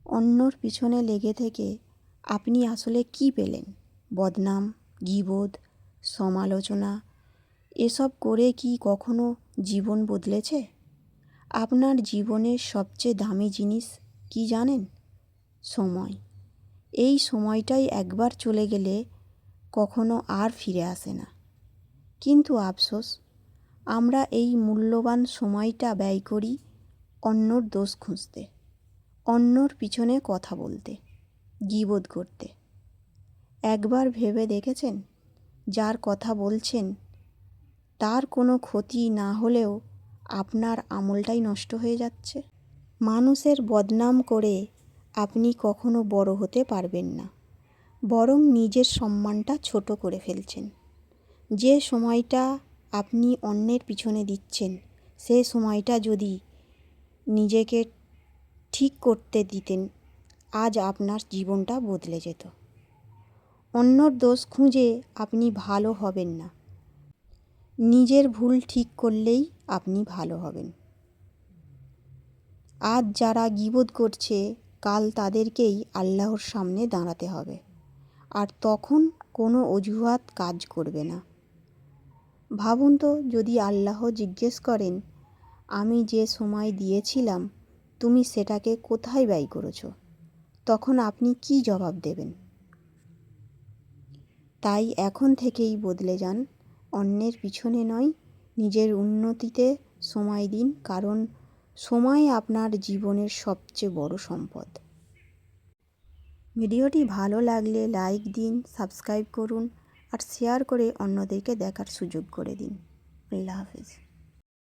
অন্যর পিছনে লেগে থেকে আপনি আসলে কী পেলেন? বদনাম, গীবত, সমালোচনা এসব করে কি কখনো জীবন বদলেছে? আপনার জীবনের সবচেয়ে দামি জিনিস কি জানেন? সময়। এই সময়টাই একবার চলে গেলে কখনো আর ফিরে আসে না। কিন্তু আফসোস, আমরা এই মূল্যবান সময়টা ব্যয় করি অন্যর দোষ খুঁজতে, অন্যর পিছনে কথা বলতে, গীবত করতে। একবার ভেবে দেখেছেন, যার কথা বলছেন তার কোনো ক্ষতি না হলেও আপনার আমলটাই নষ্ট হয়ে যাচ্ছে? মানুষের বদনাম করে আপনি কখনো বড় হতে পারবেন না, বরং নিজের সম্মানটা ছোট করে ফেলছেন। যে সময়টা আপনি অন্যের পিছনে দিচ্ছেন, সে সময়টা যদি নিজেকে ঠিক করতে দিতেন, আজ আপনার জীবনটা বদলে যেত। অন্যর দোষ খুঁজে আপনি ভালো হবেন না, নিজের ভুল ঠিক করলেই আপনি ভালো হবেন। আজ যারা গীবত করছে, কাল তাদেরকেই আল্লাহর সামনে দাঁড়াতে হবে, আর তখন কোনো অজুহাত কাজ করবে না। ভাবুন তো, যদি আল্লাহ জিজ্ঞেস করেন, আমি যে সময় দিয়েছিলাম তুমি সেটাকে কোথায় ব্যয় করেছো, তখন আপনি কি জবাব দেবেন? তাই এখন থেকেই বদলে যান, অন্যের পিছনে নয়, নিজের উন্নতিতে সময় দিন, কারণ সময় আপনার জীবনের সবচেয়ে বড় সম্পদ। ভিডিওটি ভালো লাগলে লাইক দিন, সাবস্ক্রাইব করুন আর শেয়ার করে অন্যদেরকে দেখার সুযোগ করে দিন। আল্লাহ হাফেজ।